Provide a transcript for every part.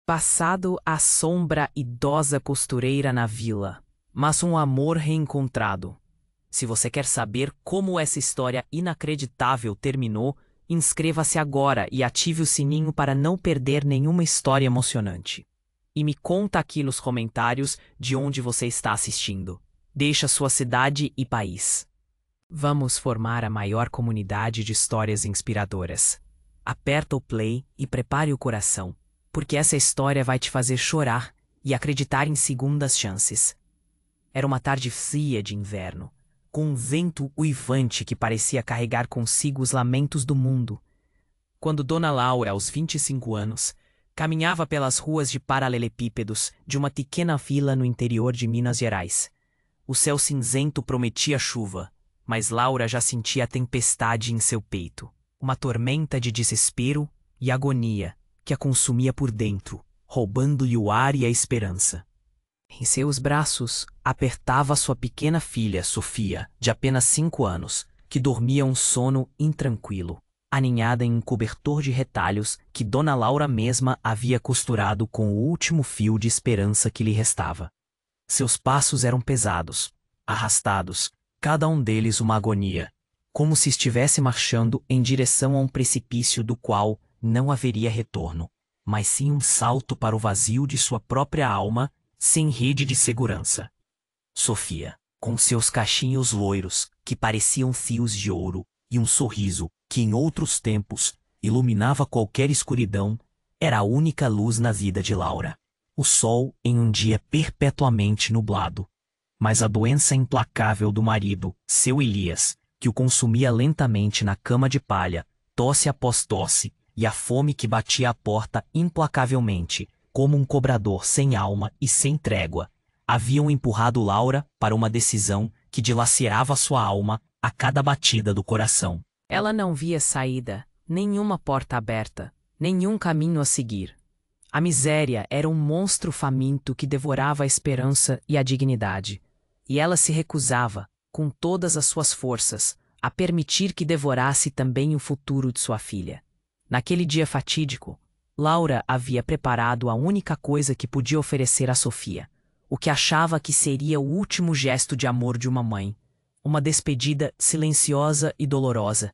Passado a sombra idosa costureira na vila, mas um amor reencontrado. Se você quer saber como essa história inacreditável terminou, inscreva-se agora e ative o sininho para não perder nenhuma história emocionante. E me conta aqui nos comentários de onde você está assistindo. Deixa sua cidade e país. Vamos formar a maior comunidade de histórias inspiradoras. Aperta o play e prepare o coração, porque essa história vai te fazer chorar e acreditar em segundas chances. Era uma tarde fria de inverno, com um vento uivante que parecia carregar consigo os lamentos do mundo. Quando Dona Laura, aos 25 anos, caminhava pelas ruas de paralelepípedos de uma pequena vila no interior de Minas Gerais. O céu cinzento prometia chuva, mas Laura já sentia a tempestade em seu peito, uma tormenta de desespero e agonia que a consumia por dentro, roubando-lhe o ar e a esperança. Em seus braços, apertava sua pequena filha, Sofia, de apenas 5 anos, que dormia um sono intranquilo, aninhada em um cobertor de retalhos que Dona Laura mesma havia costurado com o último fio de esperança que lhe restava. Seus passos eram pesados, arrastados, cada um deles uma agonia, como se estivesse marchando em direção a um precipício do qual não haveria retorno, mas sim um salto para o vazio de sua própria alma, sem rede de segurança. Sofia, com seus cachinhos loiros, que pareciam fios de ouro, e um sorriso que em outros tempos iluminava qualquer escuridão, era a única luz na vida de Laura. O sol em um dia perpetuamente nublado. Mas a doença implacável do marido, seu Elias, que o consumia lentamente na cama de palha, tosse após tosse, e a fome que batia à porta implacavelmente, como um cobrador sem alma e sem trégua, haviam empurrado Laura para uma decisão que dilacerava sua alma a cada batida do coração. Ela não via saída, nenhuma porta aberta, nenhum caminho a seguir. A miséria era um monstro faminto que devorava a esperança e a dignidade, e ela se recusava, com todas as suas forças, a permitir que devorasse também o futuro de sua filha. Naquele dia fatídico, Laura havia preparado a única coisa que podia oferecer a Sofia, o que achava que seria o último gesto de amor de uma mãe, uma despedida silenciosa e dolorosa,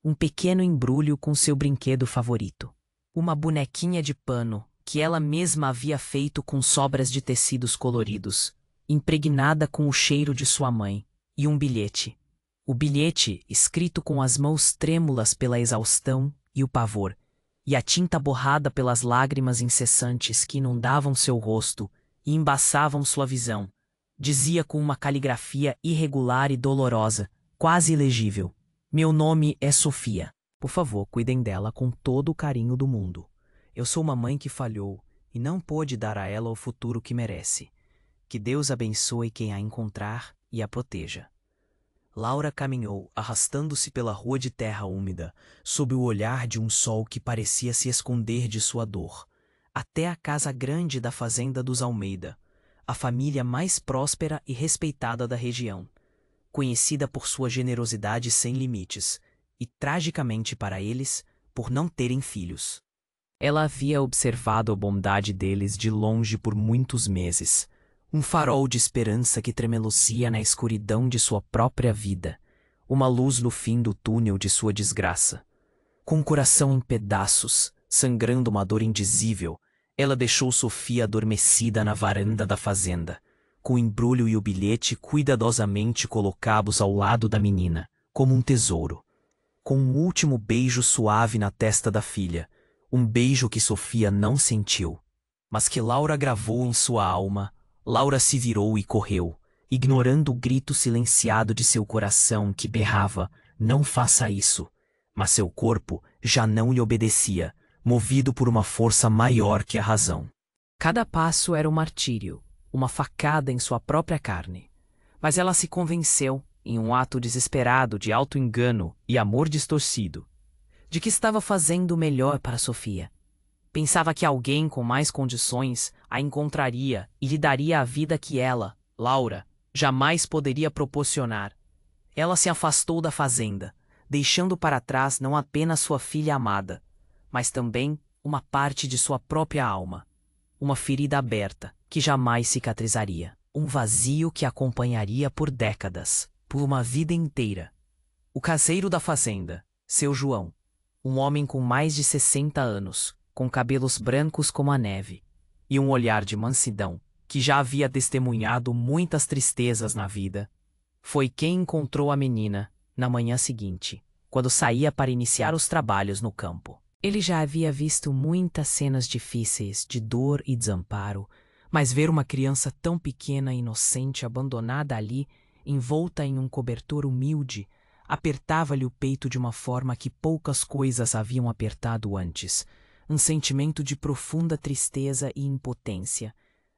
um pequeno embrulho com seu brinquedo favorito, uma bonequinha de pano que ela mesma havia feito com sobras de tecidos coloridos, impregnada com o cheiro de sua mãe, e um bilhete. O bilhete, escrito com as mãos trêmulas pela exaustão e o pavor, e a tinta borrada pelas lágrimas incessantes que inundavam seu rosto e embaçavam sua visão, dizia com uma caligrafia irregular e dolorosa, quase ilegível: "Meu nome é Sofia. Por favor, cuidem dela com todo o carinho do mundo. Eu sou uma mãe que falhou e não pôde dar a ela o futuro que merece. Que Deus abençoe quem a encontrar e a proteja." Laura caminhou, arrastando-se pela rua de terra úmida, sob o olhar de um sol que parecia se esconder de sua dor, até a casa grande da fazenda dos Almeida, a família mais próspera e respeitada da região, conhecida por sua generosidade sem limites, e tragicamente para eles, por não terem filhos. Ela havia observado a bondade deles de longe por muitos meses, um farol de esperança que tremelucia na escuridão de sua própria vida, uma luz no fim do túnel de sua desgraça. Com o coração em pedaços, sangrando uma dor indizível, ela deixou Sofia adormecida na varanda da fazenda, com o embrulho e o bilhete cuidadosamente colocados ao lado da menina, como um tesouro. Com um último beijo suave na testa da filha, um beijo que Sofia não sentiu, mas que Laura gravou em sua alma. Laura se virou e correu, ignorando o grito silenciado de seu coração que berrava: "Não faça isso!" Mas seu corpo já não lhe obedecia, movido por uma força maior que a razão. Cada passo era um martírio, uma facada em sua própria carne. Mas ela se convenceu, em um ato desesperado de auto-engano e amor distorcido, de que estava fazendo o melhor para Sofia. Pensava que alguém com mais condições a encontraria e lhe daria a vida que ela, Laura, jamais poderia proporcionar. Ela se afastou da fazenda, deixando para trás não apenas sua filha amada, mas também uma parte de sua própria alma. uma ferida aberta que jamais cicatrizaria, um vazio que a acompanharia por décadas, por uma vida inteira. O caseiro da fazenda, seu João, um homem com mais de 60 anos, com cabelos brancos como a neve, e um olhar de mansidão, que já havia testemunhado muitas tristezas na vida, foi quem encontrou a menina na manhã seguinte, quando saía para iniciar os trabalhos no campo. Ele já havia visto muitas cenas difíceis de dor e desamparo, mas ver uma criança tão pequena e inocente abandonada ali, envolta em um cobertor humilde, apertava-lhe o peito de uma forma que poucas coisas haviam apertado antes. Um sentimento de profunda tristeza e impotência.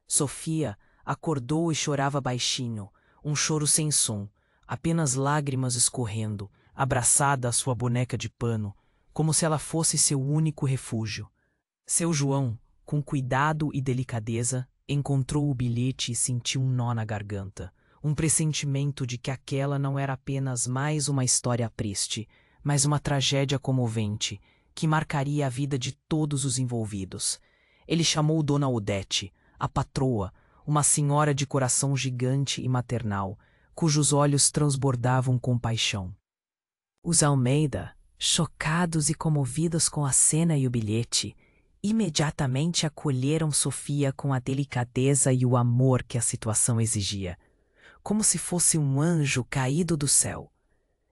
Sofia acordou e chorava baixinho, um choro sem som, apenas lágrimas escorrendo, abraçada à sua boneca de pano, como se ela fosse seu único refúgio. Seu João, com cuidado e delicadeza, encontrou o bilhete e sentiu um nó na garganta, um pressentimento de que aquela não era apenas mais uma história triste, mas uma tragédia comovente, que marcaria a vida de todos os envolvidos. Ele chamou Dona Odete, a patroa, uma senhora de coração gigante e maternal, cujos olhos transbordavam compaixão. Os Almeida, chocados e comovidos com a cena e o bilhete, imediatamente acolheram Sofia com a delicadeza e o amor que a situação exigia, como se fosse um anjo caído do céu.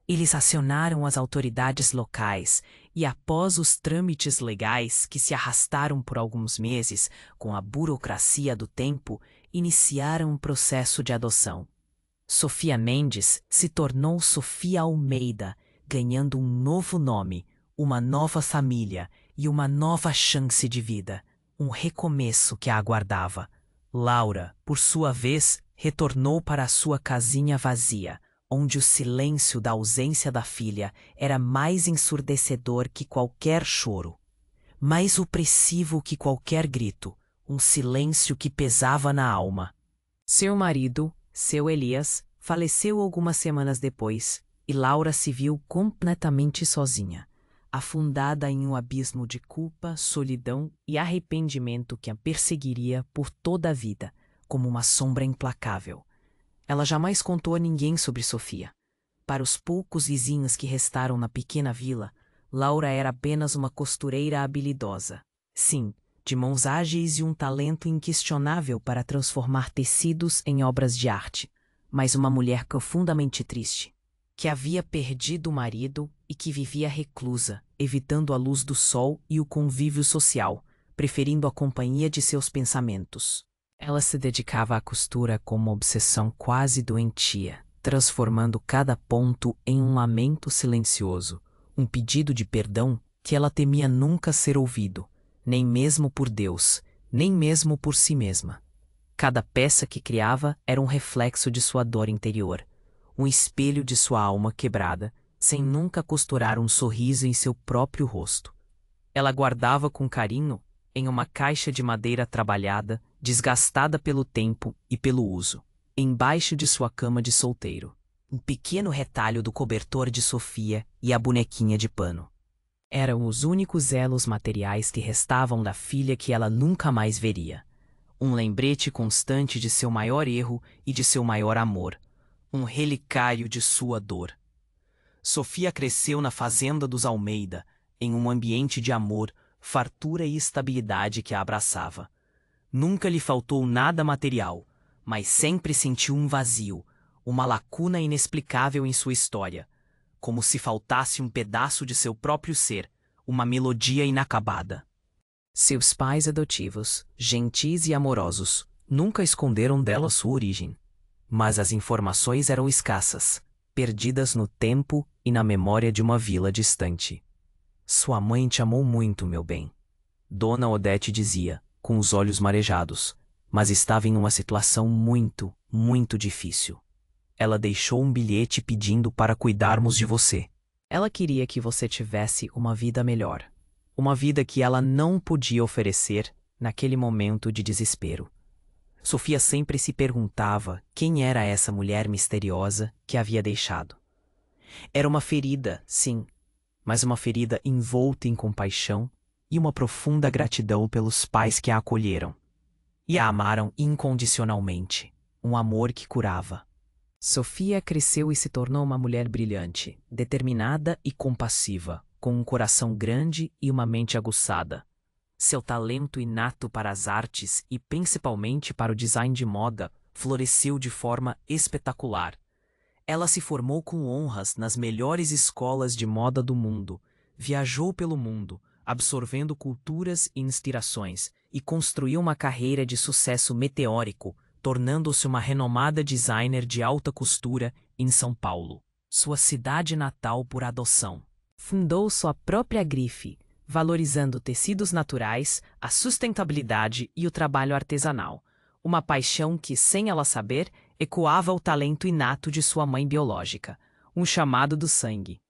Eles acionaram as autoridades locais e, após os trâmites legais que se arrastaram por alguns meses com a burocracia do tempo, iniciaram um processo de adoção. Sofia Mendes se tornou Sofia Almeida, ganhando um novo nome, uma nova família e uma nova chance de vida, um recomeço que a aguardava. Laura, por sua vez, retornou para a sua casinha vazia, onde o silêncio da ausência da filha era mais ensurdecedor que qualquer choro, mais opressivo que qualquer grito, um silêncio que pesava na alma. Seu marido, seu Elias, faleceu algumas semanas depois, e Laura se viu completamente sozinha, afundada em um abismo de culpa, solidão e arrependimento que a perseguiria por toda a vida, como uma sombra implacável. Ela jamais contou a ninguém sobre Sofia. Para os poucos vizinhos que restaram na pequena vila, Laura era apenas uma costureira habilidosa. Sim, de mãos ágeis e um talento inquestionável para transformar tecidos em obras de arte, mas uma mulher profundamente triste, que havia perdido o marido e que vivia reclusa, evitando a luz do sol e o convívio social, preferindo a companhia de seus pensamentos. Ela se dedicava à costura com uma obsessão quase doentia, transformando cada ponto em um lamento silencioso, um pedido de perdão que ela temia nunca ser ouvido, nem mesmo por Deus, nem mesmo por si mesma. Cada peça que criava era um reflexo de sua dor interior, um espelho de sua alma quebrada, sem nunca costurar um sorriso em seu próprio rosto. Ela guardava com carinho, em uma caixa de madeira trabalhada, desgastada pelo tempo e pelo uso, embaixo de sua cama de solteiro, um pequeno retalho do cobertor de Sofia e a bonequinha de pano. Eram os únicos elos materiais que restavam da filha que ela nunca mais veria. Um lembrete constante de seu maior erro e de seu maior amor, um relicário de sua dor. Sofia cresceu na fazenda dos Almeida, em um ambiente de amor, fartura e estabilidade que a abraçava. Nunca lhe faltou nada material, mas sempre sentiu um vazio, uma lacuna inexplicável em sua história, como se faltasse um pedaço de seu próprio ser, uma melodia inacabada. Seus pais adotivos, gentis e amorosos, nunca esconderam dela sua origem. Mas as informações eram escassas, perdidas no tempo e na memória de uma vila distante. Sua mãe te amou muito, meu bem. Dona Odete dizia, com os olhos marejados, mas estava em uma situação muito, muito difícil. Ela deixou um bilhete pedindo para cuidarmos de você. Ela queria que você tivesse uma vida melhor. Uma vida que ela não podia oferecer naquele momento de desespero. Sofia sempre se perguntava quem era essa mulher misteriosa que havia deixado. Era uma ferida, sim, mas uma ferida envolta em compaixão e uma profunda gratidão pelos pais que a acolheram. e a amaram incondicionalmente, um amor que curava. Sofia cresceu e se tornou uma mulher brilhante, determinada e compassiva, com um coração grande e uma mente aguçada. Seu talento inato para as artes e principalmente para o design de moda floresceu de forma espetacular. Ela se formou com honras nas melhores escolas de moda do mundo, viajou pelo mundo, absorvendo culturas e inspirações, e construiu uma carreira de sucesso meteórico, tornando-se uma renomada designer de alta costura em São Paulo, sua cidade natal por adoção. Fundou sua própria grife, valorizando tecidos naturais, a sustentabilidade e o trabalho artesanal, uma paixão que, sem ela saber, ecoava o talento inato de sua mãe biológica, um chamado do sangue.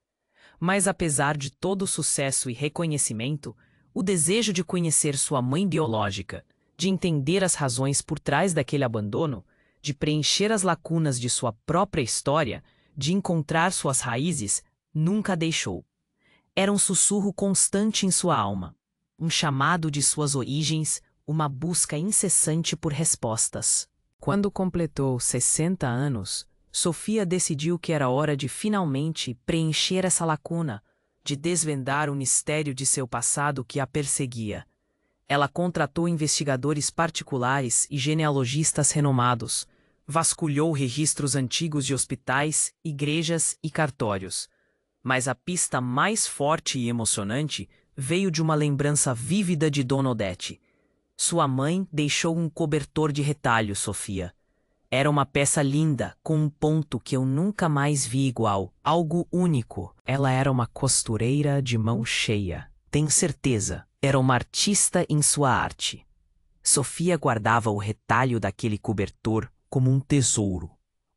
Mas apesar de todo o sucesso e reconhecimento, o desejo de conhecer sua mãe biológica, de entender as razões por trás daquele abandono, de preencher as lacunas de sua própria história, de encontrar suas raízes, nunca a deixou. Era um sussurro constante em sua alma, um chamado de suas origens, uma busca incessante por respostas. Quando completou 60 anos, Sofia decidiu que era hora de finalmente preencher essa lacuna, de desvendar o mistério de seu passado que a perseguia. Ela contratou investigadores particulares e genealogistas renomados, vasculhou registros antigos de hospitais, igrejas e cartórios. Mas a pista mais forte e emocionante veio de uma lembrança vívida de Dona Odete. Sua mãe deixou um cobertor de retalho, Sofia. Era uma peça linda, com um ponto que eu nunca mais vi igual, algo único. Ela era uma costureira de mão cheia. Tenho certeza, era uma artista em sua arte. Sofia guardava o retalho daquele cobertor como um tesouro,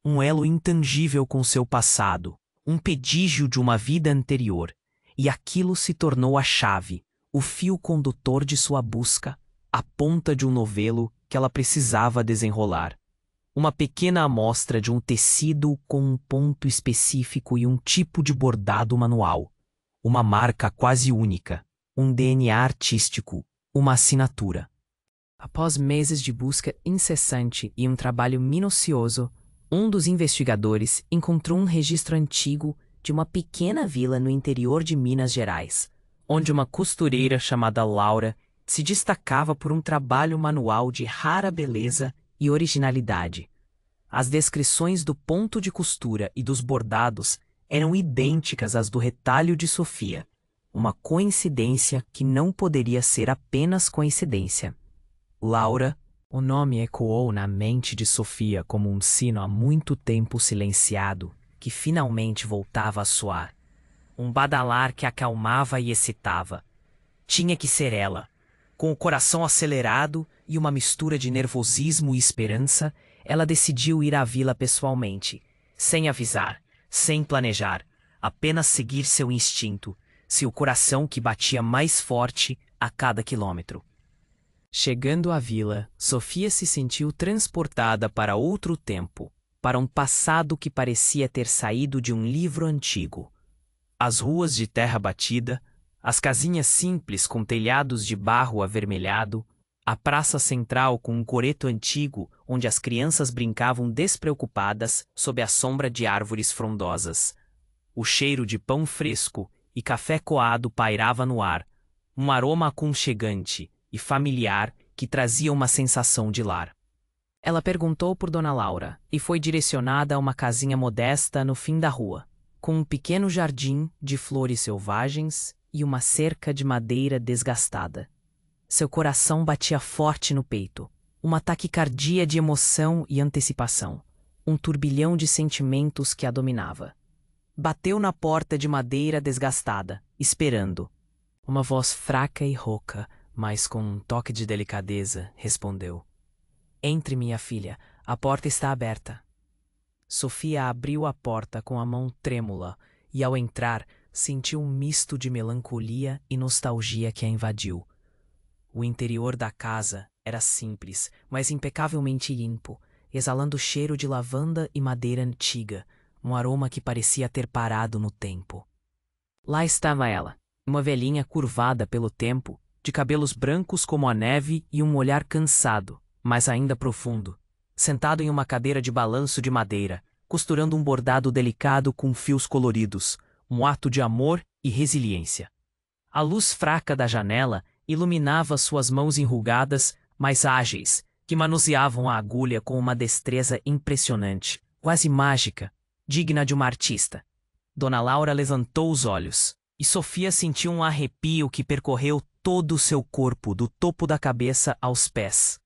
um elo intangível com seu passado, um pedígio de uma vida anterior, e aquilo se tornou a chave, o fio condutor de sua busca, a ponta de um novelo que ela precisava desenrolar. Uma pequena amostra de um tecido com um ponto específico e um tipo de bordado manual. Uma marca quase única, um DNA artístico, uma assinatura. Após meses de busca incessante e um trabalho minucioso, um dos investigadores encontrou um registro antigo de uma pequena vila no interior de Minas Gerais, onde uma costureira chamada Laura se destacava por um trabalho manual de rara beleza e originalidade. As descrições do ponto de costura e dos bordados eram idênticas às do retalho de Sofia. Uma coincidência que não poderia ser apenas coincidência. Laura, o nome ecoou na mente de Sofia como um sino há muito tempo silenciado, que finalmente voltava a soar. Um badalar que acalmava e excitava. Tinha que ser ela. Com o coração acelerado e uma mistura de nervosismo e esperança, ela decidiu ir à vila pessoalmente, sem avisar, sem planejar, apenas seguir seu instinto, seu coração que batia mais forte a cada quilômetro. Chegando à vila, Sofia se sentiu transportada para outro tempo, para um passado que parecia ter saído de um livro antigo. As ruas de terra batida, as casinhas simples com telhados de barro avermelhado, a praça central com um coreto antigo onde as crianças brincavam despreocupadas sob a sombra de árvores frondosas. O cheiro de pão fresco e café coado pairava no ar, um aroma aconchegante e familiar que trazia uma sensação de lar. Ela perguntou por Dona Laura e foi direcionada a uma casinha modesta no fim da rua, com um pequeno jardim de flores selvagens e uma cerca de madeira desgastada. Seu coração batia forte no peito, uma taquicardia de emoção e antecipação, um turbilhão de sentimentos que a dominava. Bateu na porta de madeira desgastada, esperando. Uma voz fraca e rouca, mas com um toque de delicadeza, respondeu: "Entre, minha filha, a porta está aberta." Sofia abriu a porta com a mão trêmula e, ao entrar, sentiu um misto de melancolia e nostalgia que a invadiu. O interior da casa era simples, mas impecavelmente limpo, exalando cheiro de lavanda e madeira antiga, um aroma que parecia ter parado no tempo. Lá estava ela, uma velhinha curvada pelo tempo, de cabelos brancos como a neve e um olhar cansado, mas ainda profundo, sentado em uma cadeira de balanço de madeira, costurando um bordado delicado com fios coloridos, um ato de amor e resiliência. A luz fraca da janela iluminava suas mãos enrugadas, mas ágeis, que manuseavam a agulha com uma destreza impressionante, quase mágica, digna de uma artista. Dona Laura levantou os olhos, e Sofia sentiu um arrepio que percorreu todo o seu corpo, do topo da cabeça aos pés.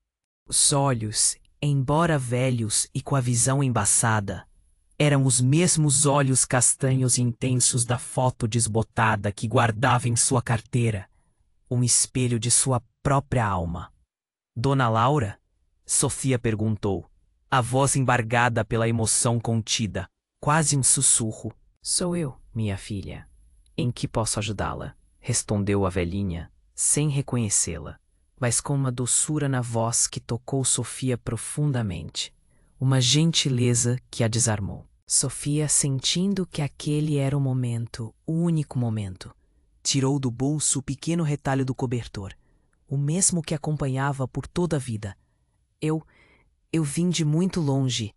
Os olhos, embora velhos e com a visão embaçada, eram os mesmos olhos castanhos e intensos da foto desbotada que guardava em sua carteira, um espelho de sua própria alma. Dona Laura? Sofia perguntou, a voz embargada pela emoção contida, quase um sussurro. Sou eu, minha filha. Em que posso ajudá-la? Respondeu a velhinha, sem reconhecê-la, mas com uma doçura na voz que tocou Sofia profundamente, uma gentileza que a desarmou. Sofia, sentindo que aquele era o momento, o único momento, tirou do bolso o pequeno retalho do cobertor, o mesmo que acompanhava por toda a vida. Eu vim de muito longe,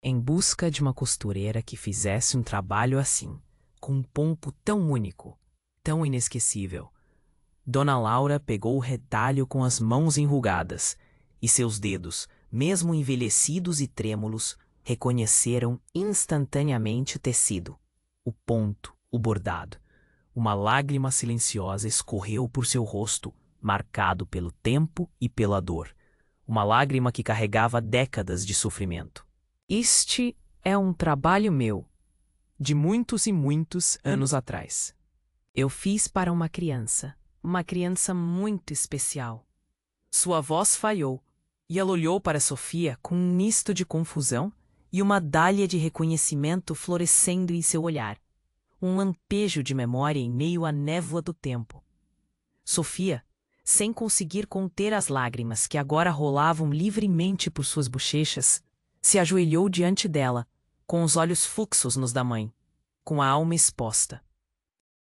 em busca de uma costureira que fizesse um trabalho assim, com um pompo tão único, tão inesquecível. Dona Laura pegou o retalho com as mãos enrugadas, e seus dedos, mesmo envelhecidos e trêmulos, reconheceram instantaneamente o tecido, o ponto, o bordado. Uma lágrima silenciosa escorreu por seu rosto, marcado pelo tempo e pela dor. Uma lágrima que carregava décadas de sofrimento. Este é um trabalho meu, de muitos e muitos anos atrás. Eu fiz para uma criança muito especial. Sua voz falhou, e ela olhou para Sofia com um misto de confusão e uma dália de reconhecimento florescendo em seu olhar, um lampejo de memória em meio à névoa do tempo. Sofia, sem conseguir conter as lágrimas que agora rolavam livremente por suas bochechas, se ajoelhou diante dela, com os olhos fixos nos da mãe, com a alma exposta.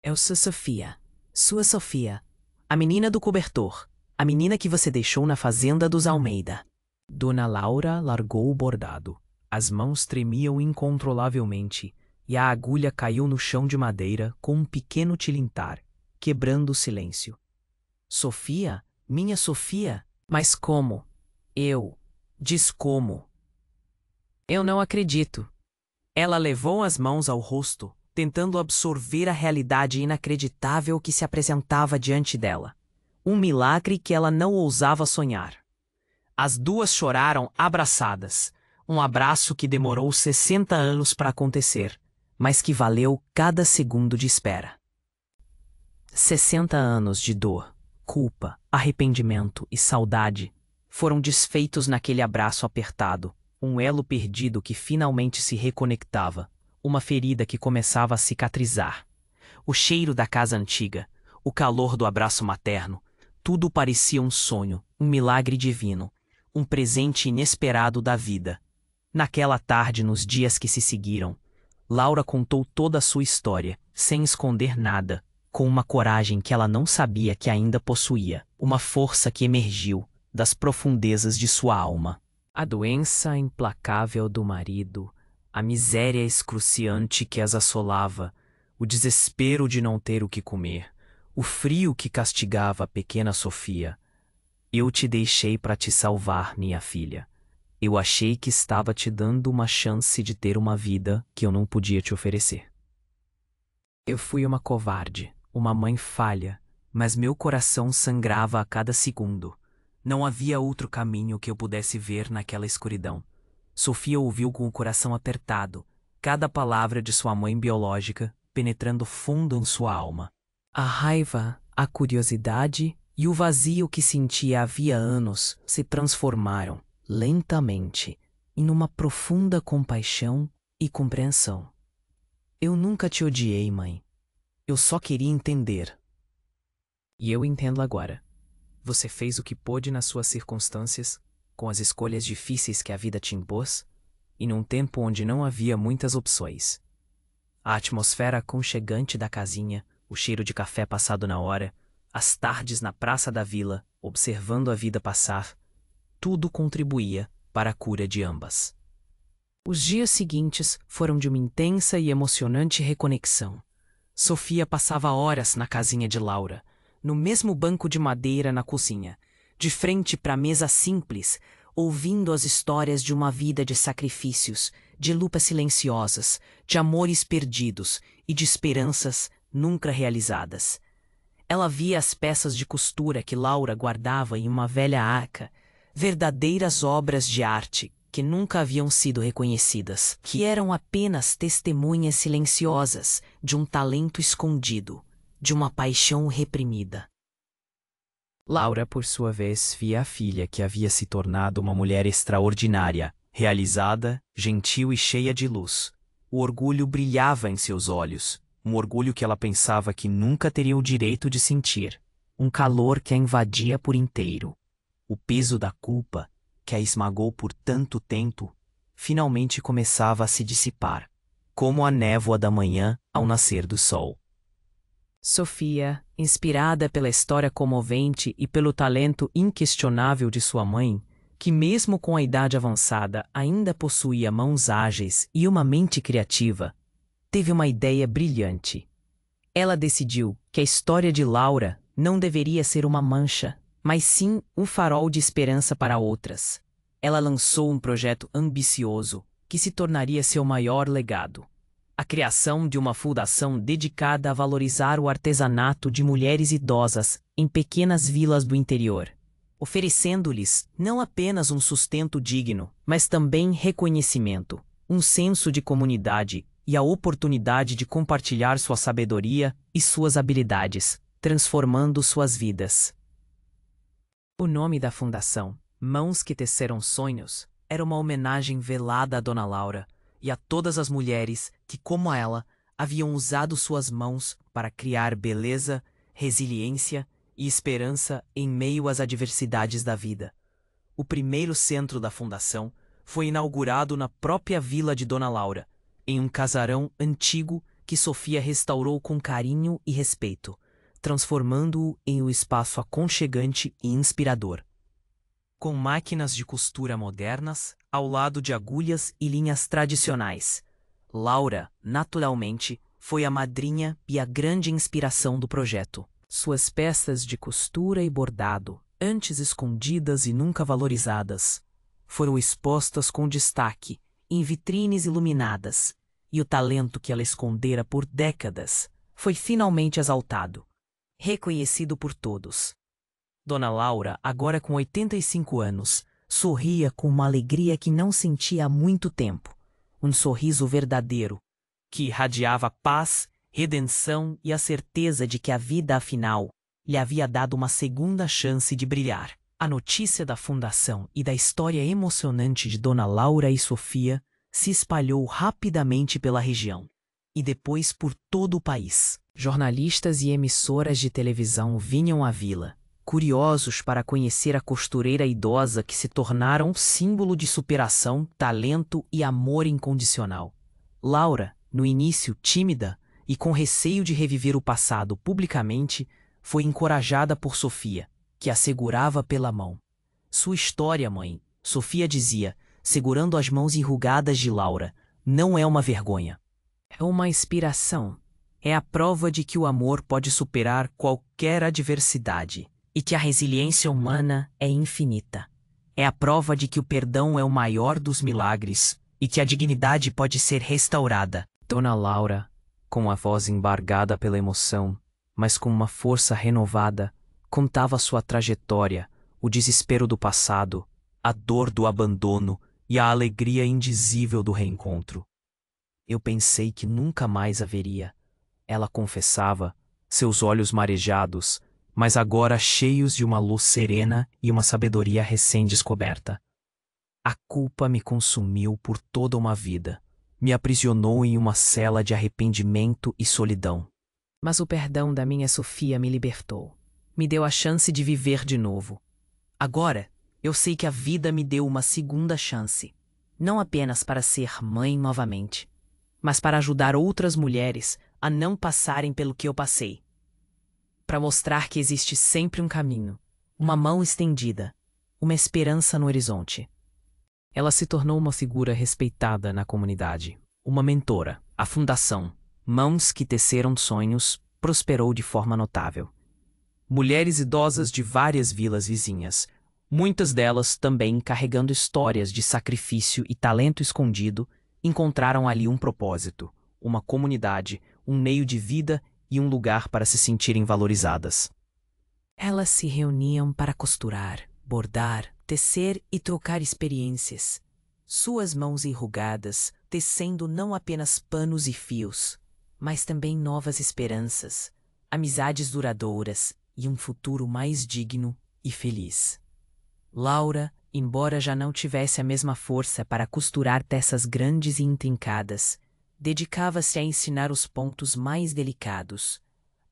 Eu sou Sofia, sua Sofia, a menina do cobertor, a menina que você deixou na fazenda dos Almeida. Dona Laura largou o bordado. As mãos tremiam incontrolavelmente, e a agulha caiu no chão de madeira com um pequeno tilintar, quebrando o silêncio. Sofia? Minha Sofia? Mas como? Diz como? Eu não acredito. Ela levou as mãos ao rosto, tentando absorver a realidade inacreditável que se apresentava diante dela. Um milagre que ela não ousava sonhar. As duas choraram abraçadas, um abraço que demorou 60 anos para acontecer, mas que valeu cada segundo de espera. 60 anos de dor, culpa, arrependimento e saudade foram desfeitos naquele abraço apertado, um elo perdido que finalmente se reconectava, uma ferida que começava a cicatrizar. O cheiro da casa antiga, o calor do abraço materno, tudo parecia um sonho, um milagre divino, um presente inesperado da vida. Naquela tarde, nos dias que se seguiram, Laura contou toda a sua história, sem esconder nada, com uma coragem que ela não sabia que ainda possuía, uma força que emergiu das profundezas de sua alma. A doença implacável do marido, a miséria excruciante que as assolava, o desespero de não ter o que comer, o frio que castigava a pequena Sofia. Eu te deixei para te salvar, minha filha. Eu achei que estava te dando uma chance de ter uma vida que eu não podia te oferecer. Eu fui uma covarde, uma mãe falha, mas meu coração sangrava a cada segundo. Não havia outro caminho que eu pudesse ver naquela escuridão. Sofia ouviu com o coração apertado, cada palavra de sua mãe biológica penetrando fundo em sua alma. A raiva, a curiosidade e o vazio que sentia havia anos se transformaram, lentamente, em uma profunda compaixão e compreensão. Eu nunca te odiei, mãe. Eu só queria entender. E eu entendo agora. Você fez o que pôde nas suas circunstâncias, com as escolhas difíceis que a vida te impôs, e num tempo onde não havia muitas opções. A atmosfera aconchegante da casinha, o cheiro de café passado na hora, as tardes na praça da vila, observando a vida passar, tudo contribuía para a cura de ambas. Os dias seguintes foram de uma intensa e emocionante reconexão. Sofia passava horas na casinha de Laura, no mesmo banco de madeira na cozinha, de frente para a mesa simples, ouvindo as histórias de uma vida de sacrifícios, de lutas silenciosas, de amores perdidos e de esperanças nunca realizadas. Ela via as peças de costura que Laura guardava em uma velha arca, verdadeiras obras de arte que nunca haviam sido reconhecidas, que eram apenas testemunhas silenciosas de um talento escondido, de uma paixão reprimida. Laura, por sua vez, via a filha que havia se tornado uma mulher extraordinária, realizada, gentil e cheia de luz. O orgulho brilhava em seus olhos, um orgulho que ela pensava que nunca teria o direito de sentir, um calor que a invadia por inteiro. O peso da culpa, que a esmagou por tanto tempo, finalmente começava a se dissipar, como a névoa da manhã ao nascer do sol. Sofia, inspirada pela história comovente e pelo talento inquestionável de sua mãe, que mesmo com a idade avançada ainda possuía mãos ágeis e uma mente criativa, teve uma ideia brilhante. Ela decidiu que a história de Laura não deveria ser uma mancha, mas sim um farol de esperança para outras. Ela lançou um projeto ambicioso que se tornaria seu maior legado: a criação de uma fundação dedicada a valorizar o artesanato de mulheres idosas em pequenas vilas do interior, oferecendo-lhes não apenas um sustento digno, mas também reconhecimento, um senso de comunidade e a oportunidade de compartilhar sua sabedoria e suas habilidades, transformando suas vidas. O nome da fundação, Mãos que Teceram Sonhos, era uma homenagem velada a Dona Laura e a todas as mulheres que, como ela, haviam usado suas mãos para criar beleza, resiliência e esperança em meio às adversidades da vida. O primeiro centro da fundação foi inaugurado na própria vila de Dona Laura, em um casarão antigo que Sofia restaurou com carinho e respeito, transformando-o em um espaço aconchegante e inspirador. Com máquinas de costura modernas, ao lado de agulhas e linhas tradicionais, Laura, naturalmente, foi a madrinha e a grande inspiração do projeto. Suas peças de costura e bordado, antes escondidas e nunca valorizadas, foram expostas com destaque em vitrines iluminadas, e o talento que ela escondera por décadas foi finalmente exaltado, reconhecido por todos. Dona Laura, agora com 85 anos, sorria com uma alegria que não sentia há muito tempo, um sorriso verdadeiro, que irradiava paz, redenção e a certeza de que a vida, afinal, lhe havia dado uma segunda chance de brilhar. A notícia da fundação e da história emocionante de Dona Laura e Sofia se espalhou rapidamente pela região, e depois por todo o país. Jornalistas e emissoras de televisão vinham à vila, curiosos para conhecer a costureira idosa que se tornara um símbolo de superação, talento e amor incondicional. Laura, no início tímida e com receio de reviver o passado publicamente, foi encorajada por Sofia, que a segurava pela mão. Sua história, mãe, Sofia dizia, segurando as mãos enrugadas de Laura, não é uma vergonha. É uma inspiração. É a prova de que o amor pode superar qualquer adversidade e que a resiliência humana é infinita. É a prova de que o perdão é o maior dos milagres e que a dignidade pode ser restaurada. Dona Laura, com a voz embargada pela emoção, mas com uma força renovada, contava sua trajetória, o desespero do passado, a dor do abandono e a alegria indizível do reencontro. Eu pensei que nunca mais haveria. Ela confessava, seus olhos marejados, mas agora cheios de uma luz serena e uma sabedoria recém-descoberta. A culpa me consumiu por toda uma vida, me aprisionou em uma cela de arrependimento e solidão. Mas o perdão da minha Sofia me libertou, me deu a chance de viver de novo. Agora, eu sei que a vida me deu uma segunda chance, não apenas para ser mãe novamente, mas para ajudar outras mulheres a não passarem pelo que eu passei. Para mostrar que existe sempre um caminho, uma mão estendida, uma esperança no horizonte. Ela se tornou uma figura respeitada na comunidade, uma mentora. A fundação, Mãos que Teceram Sonhos, prosperou de forma notável. Mulheres idosas de várias vilas vizinhas, muitas delas também carregando histórias de sacrifício e talento escondido, encontraram ali um propósito, uma comunidade, um meio de vida e um lugar para se sentirem valorizadas. Elas se reuniam para costurar, bordar, tecer e trocar experiências. Suas mãos enrugadas, tecendo não apenas panos e fios, mas também novas esperanças, amizades duradouras e um futuro mais digno e feliz. Laura, embora já não tivesse a mesma força para costurar peças grandes e intrincadas, dedicava-se a ensinar os pontos mais delicados,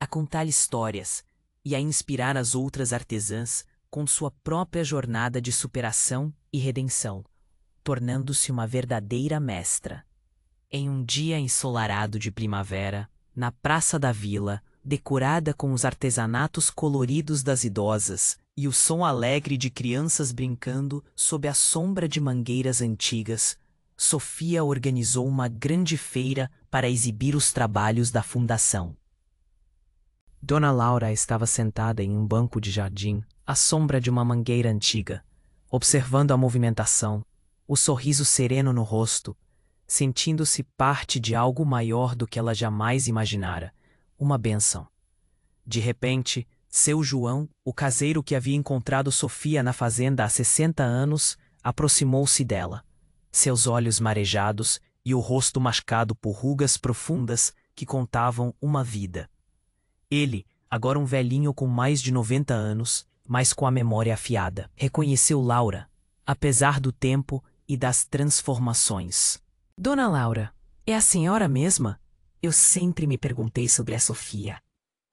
a contar histórias e a inspirar as outras artesãs com sua própria jornada de superação e redenção, tornando-se uma verdadeira mestra. Em um dia ensolarado de primavera, na praça da vila, decorada com os artesanatos coloridos das idosas e o som alegre de crianças brincando sob a sombra de mangueiras antigas, Sofia organizou uma grande feira para exibir os trabalhos da fundação. Dona Laura estava sentada em um banco de jardim, à sombra de uma mangueira antiga, observando a movimentação, o sorriso sereno no rosto, sentindo-se parte de algo maior do que ela jamais imaginara, uma bênção. De repente, seu João, o caseiro que havia encontrado Sofia na fazenda há 60 anos, aproximou-se dela, seus olhos marejados e o rosto machucado por rugas profundas que contavam uma vida. Ele, agora um velhinho com mais de 90 anos, mas com a memória afiada, reconheceu Laura, apesar do tempo e das transformações. Dona Laura, é a senhora mesma? Eu sempre me perguntei sobre a Sofia.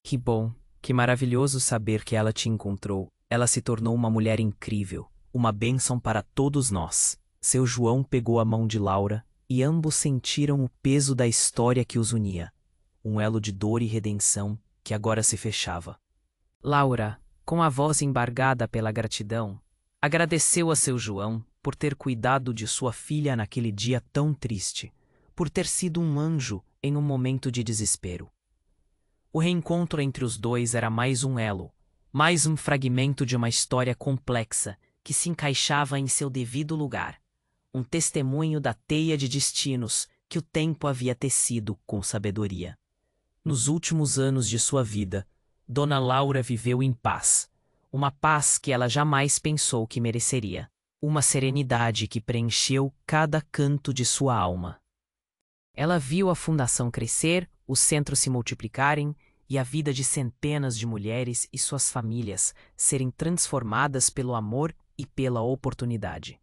Que bom, que maravilhoso saber que ela te encontrou. Ela se tornou uma mulher incrível, uma bênção para todos nós. Seu João pegou a mão de Laura e ambos sentiram o peso da história que os unia, um elo de dor e redenção que agora se fechava. Laura, com a voz embargada pela gratidão, agradeceu a seu João por ter cuidado de sua filha naquele dia tão triste, por ter sido um anjo em um momento de desespero. O reencontro entre os dois era mais um elo, mais um fragmento de uma história complexa que se encaixava em seu devido lugar, um testemunho da teia de destinos que o tempo havia tecido com sabedoria. Nos últimos anos de sua vida, Dona Laura viveu em paz, uma paz que ela jamais pensou que mereceria, uma serenidade que preencheu cada canto de sua alma. Ela viu a fundação crescer, os centros se multiplicarem e a vida de centenas de mulheres e suas famílias serem transformadas pelo amor e pela oportunidade.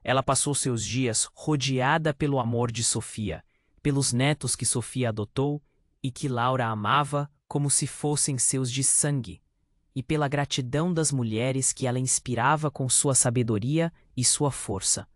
Ela passou seus dias rodeada pelo amor de Sofia, pelos netos que Sofia adotou e que Laura amava como se fossem seus de sangue, e pela gratidão das mulheres que ela inspirava com sua sabedoria e sua força.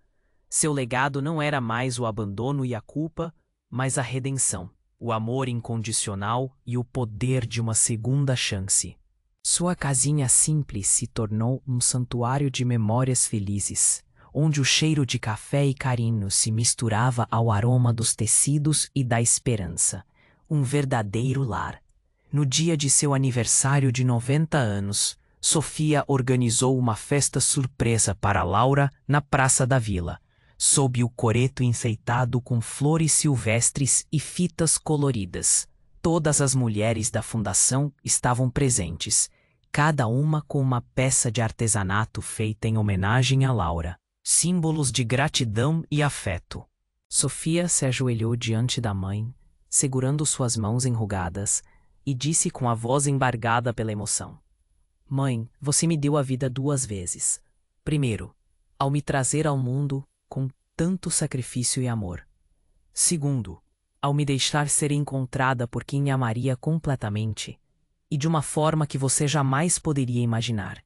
Seu legado não era mais o abandono e a culpa, mas a redenção, o amor incondicional e o poder de uma segunda chance. Sua casinha simples se tornou um santuário de memórias felizes, onde o cheiro de café e carinho se misturava ao aroma dos tecidos e da esperança. Um verdadeiro lar. No dia de seu aniversário de 90 anos, Sofia organizou uma festa surpresa para Laura na Praça da Vila, sob o coreto enfeitado com flores silvestres e fitas coloridas. Todas as mulheres da fundação estavam presentes, cada uma com uma peça de artesanato feita em homenagem a Laura, símbolos de gratidão e afeto. Sofia se ajoelhou diante da mãe, segurando suas mãos enrugadas, e disse com a voz embargada pela emoção: Mãe, você me deu a vida 2 vezes. Primeiro, ao me trazer ao mundo com tanto sacrifício e amor. Segundo, ao me deixar ser encontrada por quem me amaria completamente, e de uma forma que você jamais poderia imaginar.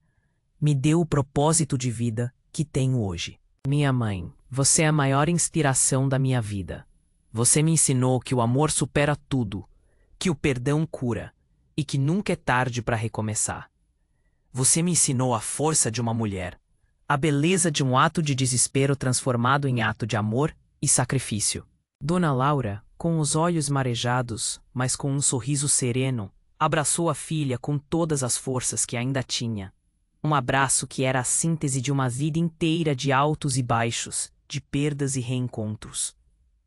Me deu o propósito de vida que tenho hoje. Minha mãe, você é a maior inspiração da minha vida. Você me ensinou que o amor supera tudo, que o perdão cura e que nunca é tarde para recomeçar. Você me ensinou a força de uma mulher, A beleza de um ato de desespero transformado em ato de amor e sacrifício. Dona Laura, com os olhos marejados, mas com um sorriso sereno, abraçou a filha com todas as forças que ainda tinha. Um abraço que era a síntese de uma vida inteira de altos e baixos, de perdas e reencontros.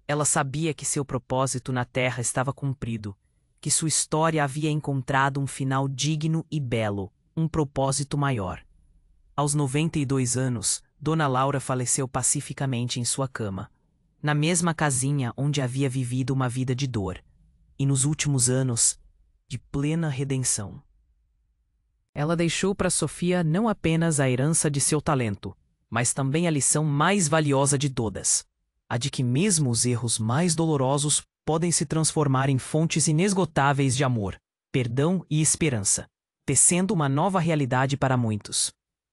Ela sabia que seu propósito na Terra estava cumprido, que sua história havia encontrado um final digno e belo, um propósito maior. Aos 92 anos, Dona Laura faleceu pacificamente em sua cama, na mesma casinha onde havia vivido uma vida de dor, e nos últimos anos, de plena redenção. Ela deixou para Sofia não apenas a herança de seu talento, mas também a lição mais valiosa de todas, a de que mesmo os erros mais dolorosos podem se transformar em fontes inesgotáveis de amor, perdão e esperança, tecendo uma nova realidade para muitos.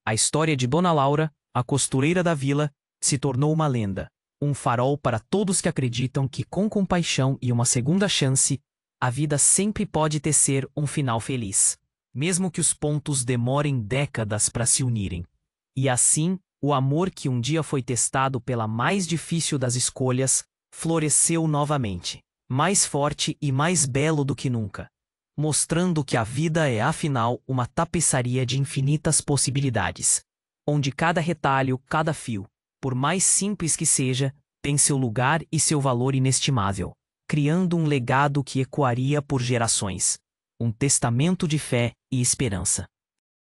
A história de Dona Laura, a costureira da vila, se tornou uma lenda, um farol para todos que acreditam que com compaixão e uma segunda chance, a vida sempre pode tecer um final feliz, mesmo que os pontos demorem décadas para se unirem. E assim, o amor que um dia foi testado pela mais difícil das escolhas, floresceu novamente, mais forte e mais belo do que nunca, mostrando que a vida é afinal uma tapeçaria de infinitas possibilidades, onde cada retalho, cada fio, por mais simples que seja, tem seu lugar e seu valor inestimável, criando um legado que ecoaria por gerações, um testamento de fé e esperança.